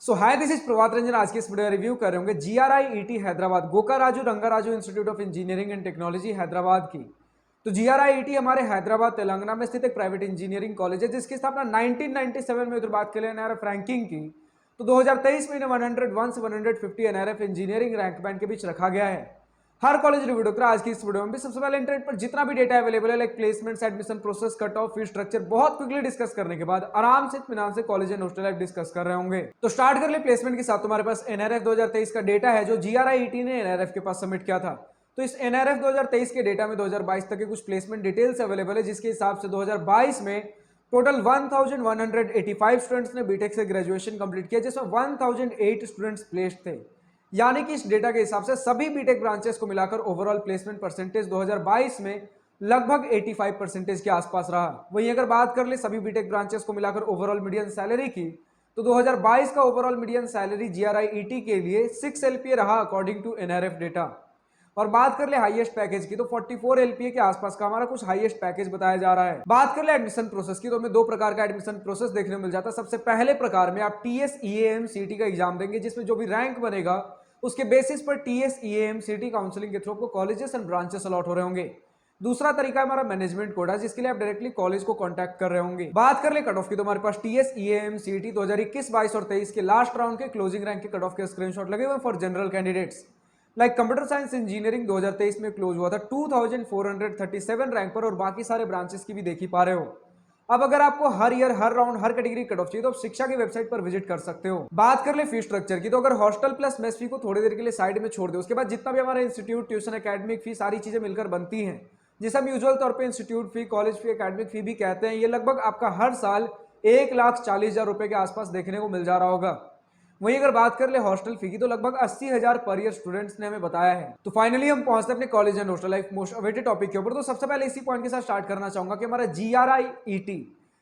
So hi, this is Prabhat Ranjan. आज की इस वीडियो रिव्यू कर रहे होंगे GRIET Hyderabad, Gokaraju Rangaraju institute of engineering and technology Hyderabad की। तो GRIET हमारे हैदराबाद तेलंगाना में स्थित एक प्राइवेट इंजीनियरिंग कॉलेज है जिसकी स्थापना 1997 में, उधर बात के लिए एनआरएफ रैंकिंग की तो 2023 में इन्हें 101 से 150 एनआरएफ इंजीनियरिंग रैंक बैंड के बीच रखा गया है। हर कॉलेज रिव्यू डॉक्टर आज की इस वीडियो में भी सबसे पहले इंटरनेट पर जितना भी डेटा अवेलेबल है, like placements, admission process, cut off, fee structure, बहुत क्विकली डिस्कस करने के बाद आराम से इत्मीनान से college and hostel life discuss कर रहे होंगे। तो स्टार्ट कर ले प्लेसमेंट के साथ। तुम्हारे पास एनआरएफ 2023 का डेटा है जो GRIET ने एनआरएफ के पास सबमिट किया था। तो इस एनआरएफ 2023 के डेटा में 2022 तक के कुछ प्लेसमेंट डिटेल्स अवेलेबल है, जिसके हिसाब से 2022 में टोटल 1185 स्टूडेंट्स ने बीटेक से ग्रेजुएशन कंप्लीट किया, जिसमें 1008 स्टूडेंट्स प्लेस्ड थे। यानी कि इस डेटा के हिसाब से सभी बीटेक ब्रांचेस को मिलाकर ओवरऑल प्लेसमेंट परसेंटेज 2022 में लगभग 85% के आसपास रहा। वहीं अगर बात कर ले सभी बीटेक ब्रांचेस को मिलाकर ओवरऑल मीडियन सैलरी की, तो 2022 का ओवरऑल मीडियन सैलरी GRIET के लिए 6 LPA रहा अकॉर्डिंग टू एनआरएफ डेटा। और बात कर ले हाईएस्ट पैकेज की, तो 44 LPA के आसपास का हमारा कुछ हाईएस्ट पैकेज बताया जा रहा है। बात कर ले एडमिशन प्रोसेस की, तो हमें दो प्रकार का एडमिशन प्रोसेस देखने को मिल जाता है। सबसे पहले प्रकार में आप TSEAM-CET का एग्जाम देंगे, जिसमें जो भी रैंक बनेगा उसके बेसिस पर TSEAM-CET काउंसलिंग के थ्रू आपको कॉलेजेस एंड ब्रांचेस अलॉट हो रहे होंगे। दूसरा तरीका हमारा मैनेजमेंट कोटा, जिसके लिए आप डायरेक्टली कॉलेज को कांटेक्ट कर रहे होंगे। बात कर ले कट ऑफ की, तो हमारे पास TSEAM-CET 2021, 22 और 23 के लास्ट राउंड के क्लोजिंग रैंक के कट ऑफ के स्क्रीनशॉट लगे हुए for general candidates. Like computer science engineering 2023 में क्लोज हुआ था 2437 रैंक पर, और बाकी सारे ब्रांचेस की भी देख ही पा रहे हो। अब अगर आपको हर ईयर, हर राउंड, हर कैटेगरी कट ऑफ चाहिए तो आप शिक्षा की वेबसाइट पर विजिट कर सकते हो। बात कर ले फी स्ट्रक्चर की, तो अगर हॉस्टल प्लस मेस फी को थोड़ी देर के लिए साइड में छोड़ दे, उसके बाद जितना भी हमारा इंस्टीट्यूट, ट्यूशन, एकेडमिक फी, सारी चीजें मिलकर बनती हैं, जिसे हम यूजुअल तौर पे इंस्टीट्यूट फी, कॉलेज फी, एकेडमिक फी भी कहते हैं, ये लगभग आपका हर साल 1,40,000 रुपए के आसपास देखने को मिल जा रहा होगा। वहीं अगर बात कर ले हॉस्टल फी की, तो लगभग 80,000 पर ईयर स्टूडेंट्स ने हमें बताया है। तो फाइनली हम पहुंचते हैं अपने college and hostel life most awaited topic के ऊपर। तो सबसे पहले इसी पॉइंट के साथ स्टार्ट करना चाहूंगा कि हमारा GRIET,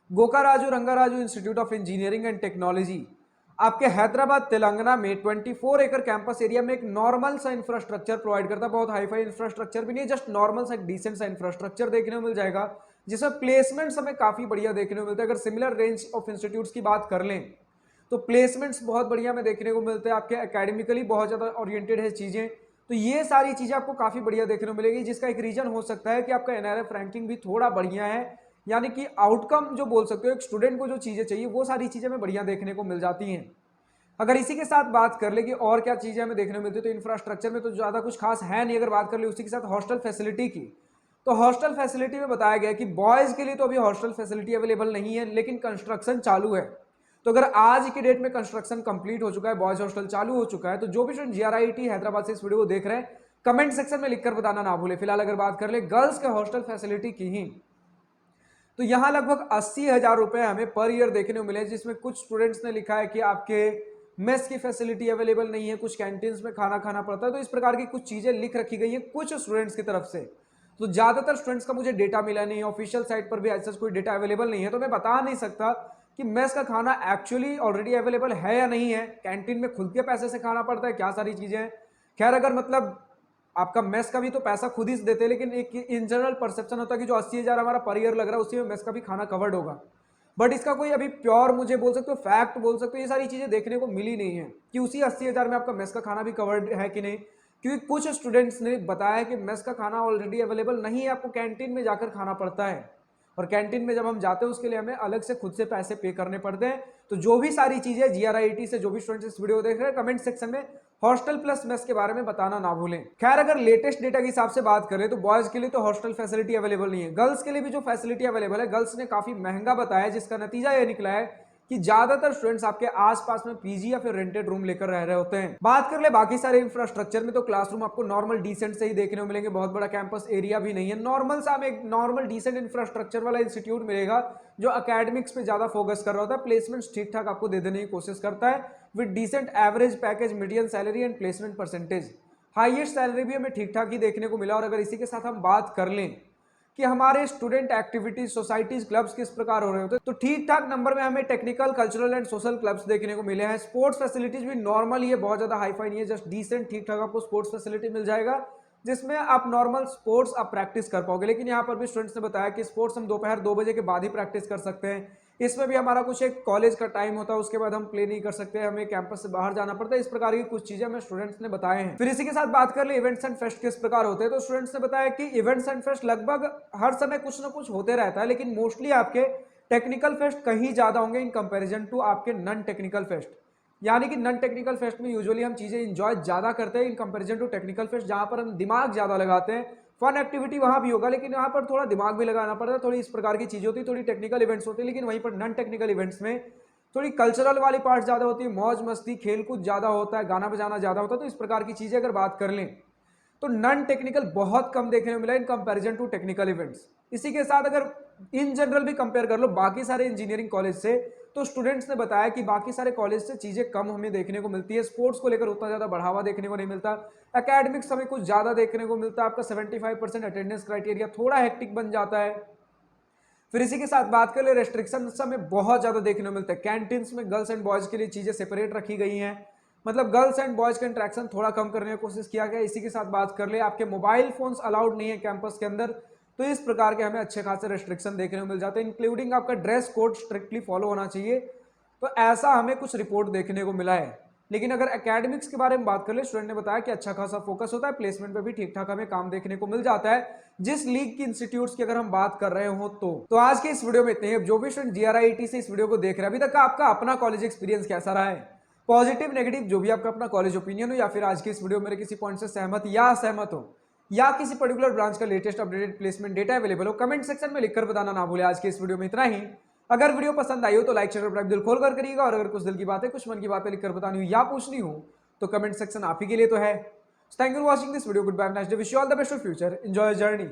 Gokaraju Rangaraju institute of engineering and technology, आपके हैदराबाद तेलंगाना में 24 एकड़ कैंपस एरिया में एक नॉर्मल सा इंफ्रास्ट्रक्चर प्रोवाइड करता है। बहुत हाईफाई इंफ्रास्ट्रक्चर भी नहीं, जस्ट नॉर्मल सा एक डिसेंट सा इंफ्रास्ट्रक्चर देखने को मिल जाएगा, जिसमें प्लेसमेंट्स हमें काफी बढ़िया देखने को मिलता है। अगर सिमिलर रेंज ऑफ इंस्टीट्यूट्स की बात कर लें तो प्लेसमेंट्स बहुत बढ़िया में देखने को मिलते हैं। आपके एकेडमिकली बहुत ज़्यादा ओरिएंटेड है चीज़ें, तो ये सारी चीज़ें आपको काफ़ी बढ़िया देखने को मिलेगी, जिसका एक रीजन हो सकता है कि आपका एनआरएफ रैंकिंग भी थोड़ा बढ़िया है। यानी कि आउटकम जो बोल सकते हो, एक स्टूडेंट को जो चीज़ें चाहिए वो सारी चीज़ें हमें बढ़िया देखने को मिल जाती हैं। अगर इसी के साथ बात कर ले कि और क्या चीज़ें हमें देखने को मिलती है, तो इंफ्रास्ट्रक्चर में तो ज़्यादा कुछ खास है नहीं। अगर बात कर ले उसी के साथ हॉस्टल फैसिलिटी की, तो हॉस्टल फैसिलिटी में बताया गया कि बॉयज़ के लिए तो अभी हॉस्टल फैसिलिटी अवेलेबल नहीं है, लेकिन कंस्ट्रक्शन चालू है। तो अगर आज की डेट में कंस्ट्रक्शन कंप्लीट हो चुका है, बॉयज हॉस्टल चालू हो चुका है, तो जो भी स्टूडेंट GRIET हैदराबाद से इस वीडियो को देख रहे हैं, कमेंट सेक्शन में लिखकर बताना ना भूले। फिलहाल अगर बात कर ले गर्ल्स के हॉस्टल फैसिलिटी की ही, तो यहाँ लगभग 80,000 रुपए हमें पर ईयर देखने को मिले, जिसमें कुछ स्टूडेंट्स ने लिखा है कि आपके मेस की फैसिलिटी अवेलेबल नहीं है, कुछ कैंटीन्स में खाना खाना पड़ता है। तो इस प्रकार की कुछ चीजें लिख रखी गई है कुछ स्टूडेंट्स की तरफ से। तो ज्यादातर स्टूडेंट्स का मुझे डेटा मिला नहीं है, ऑफिशियल साइट पर भी ऐसा कोई डेटा अवेलेबल नहीं है, तो मैं बता नहीं सकता कि मेस का खाना एक्चुअली ऑलरेडी अवेलेबल है या नहीं है, कैंटीन में खुद के पैसे से खाना पड़ता है, क्या सारी चीजें हैं। खैर, अगर मतलब आपका मेस का भी तो पैसा खुद ही देते हैं, लेकिन एक इन जनरल परसेप्शन होता है कि जो 80,000 हमारा पर ईयर लग रहा है उसी में मेस का भी खाना कवर्ड होगा। बट इसका कोई अभी प्योर मुझे बोल सकते हो, फैक्ट बोल सकते हो, ये सारी चीजें देखने को मिली नहीं है कि उसी 80,000 में आपका मेस का खाना भी कवर्ड है कि नहीं। क्योंकि कुछ स्टूडेंट्स ने बताया कि मेस का खाना ऑलरेडी अवेलेबल नहीं है, आपको कैंटीन में जाकर खाना पड़ता है, और कैंटीन में जब हम जाते हैं उसके लिए हमें अलग से खुद से पैसे पे करने पड़ते हैं। तो जो भी सारी चीजें GRIET से जो भी स्टूडेंट्स इस वीडियो देख रहे हैं, कमेंट सेक्शन में हॉस्टल प्लस मेस के बारे में बताना ना भूलें। खैर, अगर लेटेस्ट डेटा के हिसाब से बात करें तो बॉयज के लिए तो हॉस्टल फैसिलिटी अवेलेबल नहीं है। गर्ल्स के लिए भी जो फैसिलिटी अवेलेबल है, गर्ल्स ने काफी महंगा बताया, जिसका नतीजा यह निकला है कि ज्यादातर स्टूडेंट्स आपके आसपास में पीजी या फिर रेंटेड रूम लेकर रह रहे होते हैं। बात कर ले बाकी सारे इंफ्रास्ट्रक्चर में, तो क्लासरूम आपको नॉर्मल डिसेंट से ही देखने को मिलेंगे, बहुत बड़ा कैंपस एरिया भी नहीं है। नॉर्मल सा हमें एक नॉर्मल डिसेंट इंफ्रास्ट्रक्चर वाला इंस्टीट्यूट मिलेगा जो अकेडमिक्स पे ज्यादा फोकस कर रहा होता है, प्लेसमेंट्स ठीक ठाक आपको दे देने की कोशिश करता है with decent average package, medium salary and placement percentage. Highest salary भी हमें ठीक ठाक ही देखने को मिला। और अगर इसी के साथ हम बात कर लें कि हमारे स्टूडेंट एक्टिविटीज, सोसाइटीज, क्लब्स किस प्रकार हो रहे होते हैं, तो ठीक ठाक नंबर में हमें technical, cultural and social clubs देखने को मिले हैं। स्पोर्ट्स फैसिलिटीज भी नॉर्मल ही है, बहुत ज्यादा हाईफाई नहीं है, जस्ट डिसेंट ठीक ठाक आपको स्पोर्ट्स फैसिलिटी मिल जाएगा, जिसमें आप नॉर्मल स्पोर्ट्स आप प्रैक्टिस कर पाओगे। लेकिन यहाँ पर भी स्टूडेंट्स ने बताया कि स्पोर्ट्स हम दोपहर 2 बजे के बाद ही प्रैक्टिस कर सकते हैं। इसमें भी हमारा कुछ एक कॉलेज का टाइम होता है, उसके बाद हम प्ले नहीं कर सकते, हमें कैंपस से बाहर जाना पड़ता है। इस प्रकार की कुछ चीजें हमें स्टूडेंट्स ने बताए हैं। फिर इसी के साथ बात कर ले इवेंट्स एंड फेस्ट किस प्रकार होते हैं, तो स्टूडेंट्स ने बताया कि इवेंट्स एंड फेस्ट लगभग हर समय कुछ ना कुछ होते रहता है, लेकिन मोस्टली आपके टेक्निकल फेस्ट कहीं ज्यादा होंगे इन कंपेरिजन टू आपके नॉन टेक्निकल फेस्ट। यानी कि नॉन टेक्निकल फेस्ट में यूजुअली हम चीजें इंजॉय ज्यादा करते हैं in comparison to technical fest, जहां पर हम दिमाग ज्यादा लगाते हैं। फन एक्टिविटी वहां भी होगा, लेकिन यहाँ पर थोड़ा दिमाग भी लगाना पड़ता है, थोड़ी इस प्रकार की चीजें होती है, थोड़ी टेक्निकल इवेंट्स होती है। लेकिन वहीं पर नॉन टेक्निकल इवेंट्स में थोड़ी कल्चरल वाली पार्ट ज्यादा होती है, मौज मस्ती खेलकूद ज्यादा होता है, गाना बजाना ज्यादा होता है। तो इस प्रकार की चीजें अगर बात कर लें तो नॉन टेक्निकल बहुत कम देखने को मिला in comparison to technical events. इसी के साथ अगर इन जनरल भी कंपेयर कर लो बाकी सारे इंजीनियरिंग कॉलेज से, तो स्टूडेंट्स ने बताया कि बाकी सारे कॉलेज से चीजें कम हमें देखने को मिलती है। स्पोर्ट्स को लेकर उतना ज्यादा बढ़ावा देखने को नहीं मिलता, एकेडमिक्स हमें कुछ ज्यादा देखने को मिलता है, आपका 75% अटेंडेंस क्राइटेरिया थोड़ा हेक्टिक बन जाता है। फिर इसी के साथ बात कर ले रेस्ट्रिक्शन हमें बहुत ज्यादा देखने को मिलता है। कैंटीन्स में गर्ल्स एंड बॉयज के लिए चीजें सेपरेट रखी गई हैं, मतलब गर्ल्स एंड बॉयज का इंटरेक्शन थोड़ा कम करने की कोशिश किया गया। इसी के साथ बात कर ले आपके मोबाइल फोन्स अलाउड नहीं है कैंपस के अंदर, तो इस प्रकार के हमें अच्छे खासे रेस्ट्रिक्शन देखने को मिल जाते हैं, इंक्लूडिंग आपका ड्रेस कोड स्ट्रिक्टली फॉलो होना चाहिए। तो ऐसा हमें कुछ रिपोर्ट देखने को मिला है। लेकिन अगर एकेडमिक्स के बारे में बात कर ले, स्टूडेंट ने बताया कि अच्छा खासा फोकस होता है, प्लेसमेंट पे भी ठीक ठाक हमें काम देखने को मिल जाता है, जिस लीग की इंस्टीट्यूट्स की अगर हम बात कर रहे हो तो आज के इस वीडियो में इतने ही। जो भी स्टूडेंट जीआरआईटी से इस वीडियो को देख रहे हैं, अभी तक का आपका अपना कॉलेज एक्सपीरियंस कैसा रहा है, पॉजिटिव नेगेटिव जो भी आपका अपना कॉलेज ओपिनियन हो, या फिर आज के इस वीडियो में मेरे किसी पॉइंट से सहमत या असहमत हो, या किसी पर्टिकुलर ब्रांच का latest updated placement data available हो, कमेंट सेक्शन में लिखकर बताना ना भूले। आज के इस वीडियो में इतना ही। अगर वीडियो पसंद आई हो तो लाइक शेयर और दिल खोल कर करिएगा, और अगर कुछ दिल की बातें कुछ मन की बातें लिखकर बतानी हो या पूछनी हो तो कमेंट सेक्शन आप ही के लिए तो है। Thank you for watching this video, good bye, nice day, wish you all the best of future, enjoy journey.